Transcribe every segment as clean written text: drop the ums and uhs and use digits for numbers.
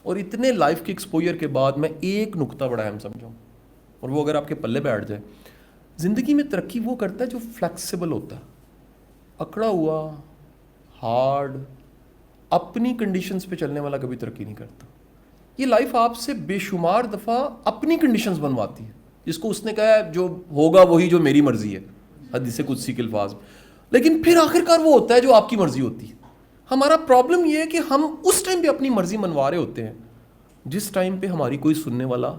اور اتنے لائف کے ایکسپوجر کے بعد میں ایک نقطہ بڑا اہم سمجھاؤں, اور وہ اگر آپ کے پلے بیٹھ جائے, زندگی میں ترقی وہ کرتا ہے جو فلیکسیبل ہوتا ہے. اکڑا ہوا, ہارڈ, اپنی کنڈیشنز پہ چلنے والا کبھی ترقی نہیں کرتا. یہ لائف آپ سے بے شمار دفعہ اپنی کنڈیشنز بنواتی ہے, جس کو اس نے کہا ہے جو ہوگا وہی جو میری مرضی ہے, حدیث قدسی کے الفاظ. لیکن پھر آخرکار وہ ہوتا ہے جو آپ کی مرضی ہوتی ہے. ہمارا پرابلم یہ ہے کہ ہم اس ٹائم پہ اپنی مرضی منوا رہے ہوتے ہیں جس ٹائم پہ ہماری کوئی سننے والا.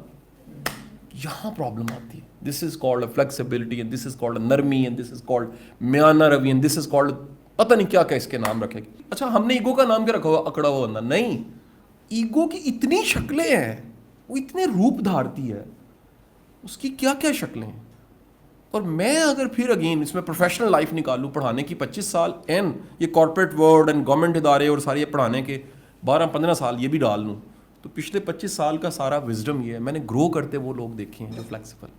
یہاں پرابلم آتی ہے. This is called flexibility, and this is called نرمی, اینڈ دس از کالڈ میانہ روی, اینڈ دس از کالڈ پتہ نہیں کیا اس کے نام رکھے. اچھا ہم نے ایگو کا نام کیا رکھا ہوا, اکڑا ہوا بندہ. نہیں, ایگو کی اتنی شکلیں ہیں, وہ اتنے روپ دھارتی ہے, اس کی کیا کیا شکلیں ہیں. اور میں اگر پھر اگین اس میں پروفیشنل لائف نکالوں, پڑھانے کی 25 سال این یہ کارپوریٹ ورلڈ اینڈ گورنمنٹ ادارے اور سارے پڑھانے کے 12-15 سال یہ بھی ڈال لوں, تو پچھلے 25 سال کا سارا وزڈم یہ ہے. میں نے گرو کرتے وہ لوگ دیکھے ہیں جو فلیکسیبل,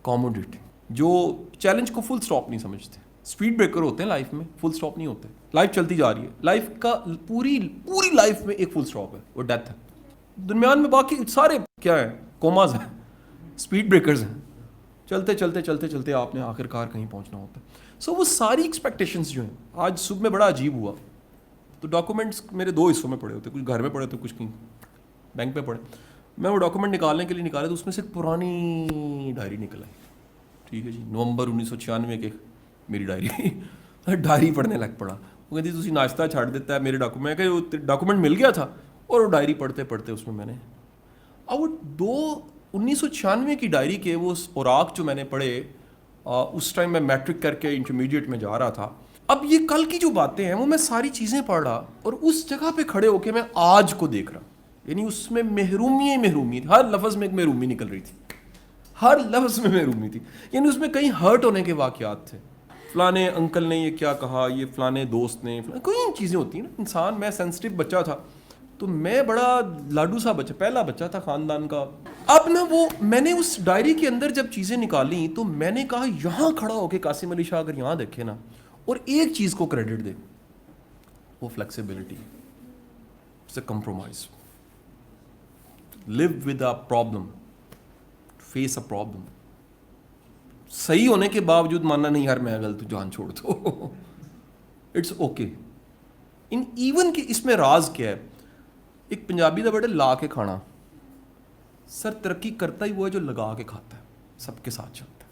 کوموڈیٹی, جو چیلنج کو فل سٹاپ نہیں سمجھتے. اسپیڈ بریکر ہوتے ہیں لائف میں, فل سٹاپ نہیں ہوتے. لائف چلتی جا رہی ہے, لائف کا پوری لائف میں ایک فل سٹاپ ہے, وہ ڈیتھ ہے. درمیان میں باقی سارے کیا ہیں, کوماز ہیں, اسپیڈ بریکرز ہیں. چلتے چلتے چلتے چلتے آپ نے آخر کار کہیں پہنچنا ہوتا ہے. سو وہ ساری ایکسپیکٹیشنز جو ہیں, آج صبح میں بڑا عجیب ہوا, تو ڈاکومنٹس میرے 2 حصوں میں پڑے ہوتے, کچھ گھر میں پڑے ہوتے, کچھ کہیں بینک پہ پڑے. میں وہ ڈاکومنٹ نکالنے کے لیے نکالا تو اس میں سے ایک پرانی ڈائری نکل آئی. ٹھیک ہے جی, نومبر 1996 کے میری ڈائری پڑھنے لگ پڑا. وہ کہتی تھی ناشتہ چھاڑ دیتا ہے میرے ڈاکومنٹ, کہ وہ ڈاکومنٹ مل گیا تھا, اور وہ ڈائری پڑھتے پڑھتے اس میں نے اب 1996 کی ڈائری کے وہ اوراق جو میں نے پڑھے, اس ٹائم میں میٹرک کر کے انٹرمیڈیٹ میں جا رہا تھا. اب یہ کل کی جو باتیں ہیں وہ میں ساری چیزیں پڑھ رہا, اور اس جگہ پہ کھڑے ہو کے میں آج کو دیکھ رہا. یعنی اس میں محرومی تھی, ہر لفظ میں ایک محرومی نکل رہی تھی, ہر لفظ میں محرومی تھی. یعنی اس میں کہیں ہرٹ ہونے کے واقعات تھے, فلانے انکل نے یہ کیا کہا, یہ فلانے دوست نے, کوئی چیزیں ہوتی ہیں نا. انسان, میں سینسٹیو بچہ تھا, تو میں بڑا لاڈو سا بچہ, پہلا بچہ تھا خاندان کا. اب نا وہ میں نے اس ڈائری کے اندر جب چیزیں نکالیں تو میں نے کہا یہاں کھڑا ہو کے قاسم علی شاہ اگر یہاں دیکھے نا, اور ایک چیز کو کریڈٹ دے, وہ flexibility, it's a compromise. live with a problem, face a problem. صحیح ہونے کے باوجود ماننا نہیں یار میں غلط, جان چھوڑ دو, اٹس اوکے. ان ایون کہ اس میں راز کیا ہے, ایک پنجابی دا بڑے لا کے کھانا. سر ترقی کرتا ہی وہ ہے جو لگا کے کھاتا ہے, سب کے ساتھ چلتا ہے.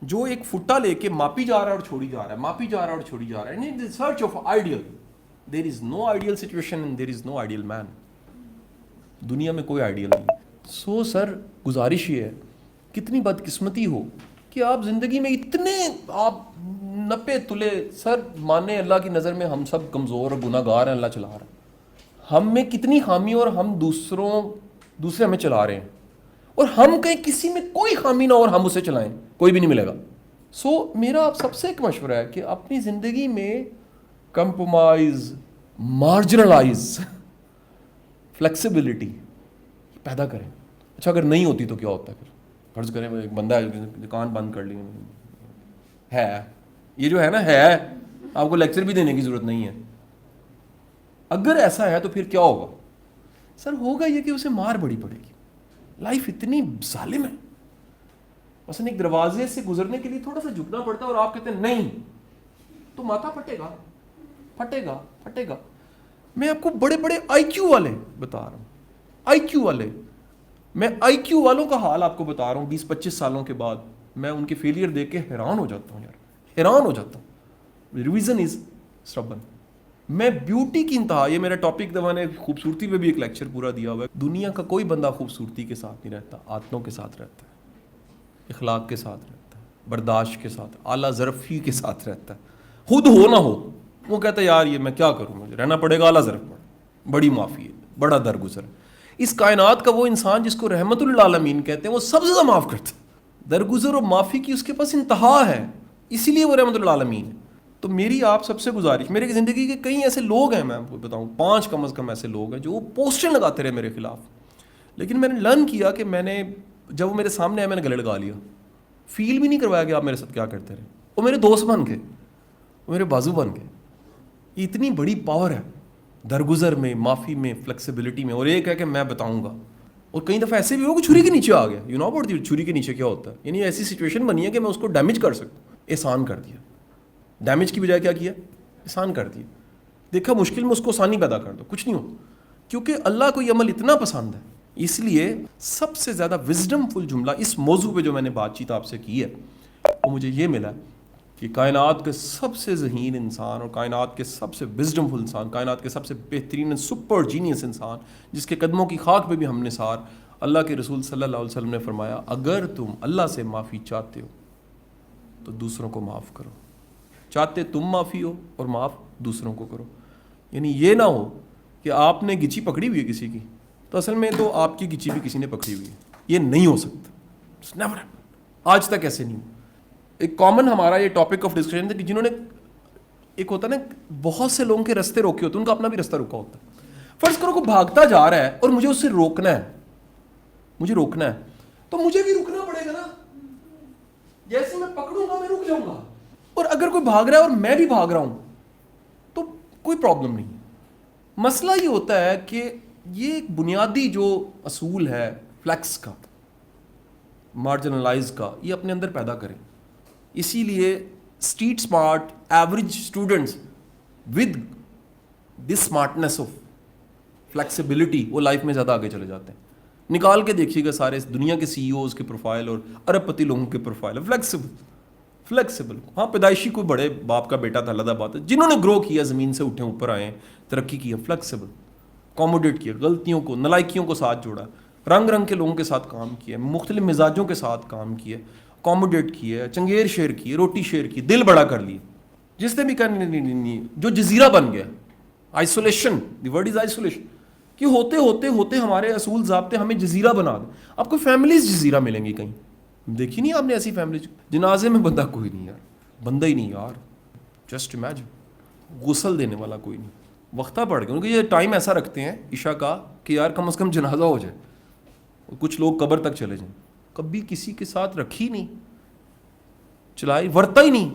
جو ایک فٹا لے کے ماپی جا رہا ہے اور چھوڑی جا رہا ہے, ماپی جا رہا ہے اور چھوڑی جا رہا ہے, in search of ideal. There is no ideal situation and there is no ideal man. دنیا میں کوئی آئیڈیل نہیں. سو سر گزارش یہ ہے, کتنی بدقسمتی ہو کہ آپ زندگی میں اتنے آپ 90 تلے, سر مانے اللہ کی نظر میں ہم سب کمزور اور گناہ گار ہیں, اللہ چلا رہا ہے. ہم میں کتنی خامی, اور ہم دوسرے ہمیں چلا رہے ہیں, اور ہم کہیں کسی میں کوئی خامی نہ ہو اور ہم اسے چلائیں, کوئی بھی نہیں ملے گا. سو میرا آپ سب سے ایک مشورہ ہے کہ اپنی زندگی میں کمپرومائز, مارجنلائز, فلیکسیبلٹی پیدا کریں. اچھا اگر نہیں ہوتی تو کیا ہوتا ہے پھر؟ فرض کریں ایک بندہ ہے دکان بند کر لی ہے, یہ جو ہے نا ہے, آپ کو لیکچر بھی دینے کی ضرورت نہیں ہے. اگر ایسا ہے تو پھر کیا ہوگا؟ سر ہوگا یہ کہ اسے مار بڑی پڑے گی. لائف اتنی ظالم ہے. مثلا ایک دروازے سے گزرنے کے لیے تھوڑا سا جھکنا پڑتا ہے, اور آپ کہتے ہیں نہیں, تو ماتھا پھٹے گا, پھٹے گا, پھٹے گا. میں آپ کو بڑے بڑے آئی کیو والے بتا رہا ہوں, آئی کیو والے, میں آئی کیو والوں کا حال آپ کو بتا رہا ہوں. 20-25 سالوں کے بعد میں ان کے فیلئر دیکھ کے حیران ہو جاتا ہوں, یار حیران ہو جاتا ہوں. Reason is stubborn. میں بیوٹی کی انتہا, یہ میرا ٹاپک تھا, میں نے خوبصورتی پہ بھی ایک لیکچر پورا دیا ہوا ہے. دنیا کا کوئی بندہ خوبصورتی کے ساتھ نہیں رہتا, عادتوں کے ساتھ رہتا ہے, اخلاق کے ساتھ رہتا ہے, برداشت کے ساتھ, اعلیٰ ظرفی کے ساتھ رہتا ہے. خود ہو نہ ہو وہ کہتا ہے یار یہ میں کیا کروں, مجھے رہنا پڑے گا اعلیٰ ظرف پر, بڑی معافی ہے, بڑا درگزر. اس کائنات کا وہ انسان جس کو رحمت للعالمین کہتے ہیں, وہ سب سے زیادہ معاف کرتا ہے. درگزر اور معافی کی اس کے پاس انتہا ہے, اسی لیے وہ رحمت للعالمین ہے. تو میری آپ سب سے گزارش, میرے زندگی کے کئی ایسے لوگ ہیں, میں آپ کو بتاؤں 5 کم از کم ایسے لوگ ہیں جو پوسٹیں لگاتے رہے میرے خلاف, لیکن میں نے لرن کیا کہ میں نے جب وہ میرے سامنے آئے میں نے گلے لگا لیا. فیل بھی نہیں کروایا کہ آپ میرے ساتھ کیا کرتے رہے. وہ میرے دوست بن گئے, وہ میرے بازو بن گئے. اتنی بڑی پاور ہے درگزر میں، معافی میں، فلیکسیبلٹی میں. اور ایک ہے کہ میں بتاؤں گا. اور کئی دفعہ ایسے بھی ہو کہ چھری کے نیچے آ گیا. یو نو اباؤٹ چھری کے نیچے کیا ہوتا ہے؟ یعنی ایسی سچویشن بنی ہے کہ میں اس کو ڈیمیج کر سکتا ہوں. احسان کر دیا. ڈیمیج کی بجائے کیا کیا؟ احسان کر دیا. دیکھا مشکل میں اس کو آسانی پیدا کر دو، کچھ نہیں ہو. کیونکہ اللہ کو یہ عمل اتنا پسند ہے. اس لیے سب سے زیادہ وزڈم فل جملہ اس موضوع پہ جو میں نے بات چیت آپ سے کی ہے وہ مجھے یہ ملا کہ کائنات کے سب سے ذہین انسان اور کائنات کے سب سے وزڈم فل انسان، کائنات کے سب سے بہترین سپر جینیس انسان، جس کے قدموں کی خاک پہ بھی ہم نثار، اللہ کے رسول صلی اللہ علیہ وسلم نے فرمایا اگر تم اللہ سے معافی چاہتے ہو تو دوسروں کو معاف کرو. چاہتے تم معافی ہو اور معاف دوسروں کو کرو. یعنی یہ نہ ہو کہ آپ نے گچی پکڑی ہوئی ہے کسی کی تو اصل میں تو آپ کی گچی بھی کسی نے پکڑی ہوئی ہے. یہ نہیں ہو سکتا. نیور. آج تک ایسے نہیں ہو. ایک کامن ہمارا یہ ٹاپک آف ڈسکشن تھا کہ جنہوں نے ایک ہوتا ہے نا بہت سے لوگوں کے رستے روکے ہوتے ہیں، ان کا اپنا بھی رستہ روکا ہوتا ہے. فرض کرو کوئی بھاگتا جا رہا ہے اور مجھے اس سے روکنا ہے، مجھے روکنا ہے تو مجھے بھی رکنا پڑے گا نا. جیسے میں پکڑوں گا میں رک جاؤں گا. اور اگر کوئی بھاگ رہا ہے اور میں بھی بھاگ رہا ہوں تو کوئی پرابلم نہیں. مسئلہ یہ ہوتا ہے کہ یہ ایک بنیادی جو اصول ہے فلیکس کا، مارجنلائز کا، یہ اپنے اندر پیدا کریں. اسی لیے street smart average students with this smartness of flexibility وہ لائف میں زیادہ آگے چلے جاتے ہیں. نکال کے دیکھیے گا سارے دنیا کے سی ای اوز کے پروفائل اور ارب پتی لوگوں کے پروفائل. فلیکسیبل. ہاں پیدائشی کوئی بڑے باپ کا بیٹا تھا، علیحدہ بات ہے. جنہوں نے گرو کیا، زمین سے اٹھے اوپر آئے، ترقی کی، فلیکسیبل، اکوموڈیٹ کیا، غلطیوں کو، نالائکیوں کو ساتھ جوڑا، رنگ رنگ کے لوگوں کے ساتھ کام کیا، مختلف مزاجوں کے ساتھ کام کیا، اکوموڈیٹ کیا، چنگیر شیئر کی، روٹی شیئر کی، دل بڑا کر لیے. جس نے بھی کہا نہیں، جو جزیرہ بن گیا. Isolation, the word is isolation. کہ ہوتے ہوتے ہوتے ہمارے اصول ضابطے ہمیں جزیرہ بنا دیں. آپ کو فیملیز جزیرہ ملیں گی کہیں. دیکھی نہیں آپ نے ایسی فیملی؟ جنازے میں بندہ کوئی نہیں یار، بندہ ہی نہیں یار. Just imagine. غسل دینے والا کوئی نہیں. وقتہ پڑ گیا. کیونکہ یہ ٹائم ایسا رکھتے ہیں عشاء کا کہ یار کم از کم جنازہ ہو جائے. کچھ لوگ قبر تک چلے جائیں. کبھی کسی کے ساتھ رکھی نہیں، چلائی، ورتا ہی نہیں.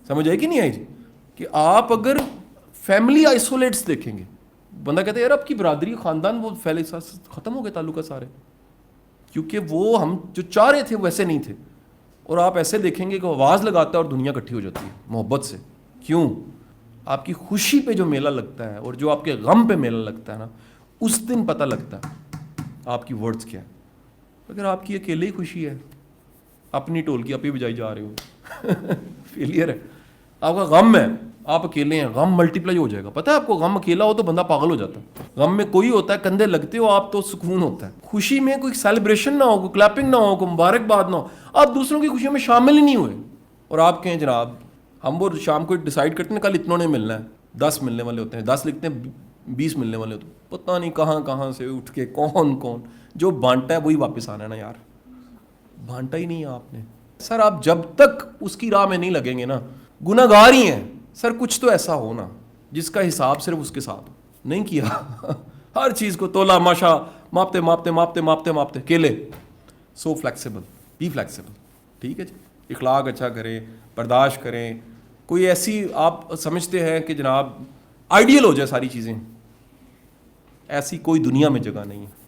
سمجھ آئی کہ نہیں آئی جی؟ کہ آپ اگر فیملی آئسولیٹس دیکھیں گے، بندہ کہتا ہے یار آپ کی برادری خاندان وہ پھیلے ختم ہو گئے تعلقات سارے، کیونکہ وہ ہم جو چاہ رہے تھے ویسے نہیں تھے. اور آپ ایسے دیکھیں گے کہ آواز لگاتا ہے اور دنیا اکٹھی ہو جاتی ہے محبت سے. کیوں؟ آپ کی خوشی پہ جو میلہ لگتا ہے اور جو آپ کے غم پہ میلہ لگتا ہے نا، اس دن پتہ لگتا ہے آپ کی ورڈز کیا ہے. اگر آپ کی اکیلے ہی خوشی ہے، اپنی ٹول کی آپ ہی بجائی جا رہے ہو، فیلئر ہے. آپ کا غم ہے، آپ اکیلے ہیں، غم ملٹیپلائی ہو جائے گا. پتہ ہے آپ کو غم اکیلا ہو تو بندہ پاگل ہو جاتا ہے. غم میں کوئی ہوتا ہے، کندھے لگتے ہو آپ تو سکون ہوتا ہے. خوشی میں کوئی سیلیبریشن نہ ہو، کوئی کلیپنگ نہ ہو، کوئی مبارکباد نہ ہو، آپ دوسروں کی خوشیوں میں شامل ہی نہیں ہوئے. اور آپ کہیں جناب ہم وہ شام کو ڈیسائیڈ کرتے ہیں کل اتنوں نے ملنا ہے، 10 ملنے والے ہوتے ہیں، 10 لکھتے ہیں 20 ملنے والے ہوتے ہیں. پتہ نہیں کہاں سے اٹھ کے کون جو بانٹا ہے وہی واپس آنا ہے نا یار. بانٹا ہی نہیں ہے آپ نے. سر آپ جب تک اس کی راہ میں نہیں لگیں گے نا، گناہ گار ہی ہیں. سر کچھ تو ایسا ہو نا جس کا حساب صرف اس کے ساتھ نہیں کیا. ہر چیز کو تولا ماشا ماپتے ماپتے ماپتے ماپتے ماپتے کیلے. So flexible, be flexible. ٹھیک ہے جی. اخلاق اچھا کریں، برداشت کریں. کوئی ایسی آپ سمجھتے ہیں کہ جناب آئیڈیل ہو جائے ساری چیزیں، ایسی کوئی دنیا میں جگہ نہیں ہے.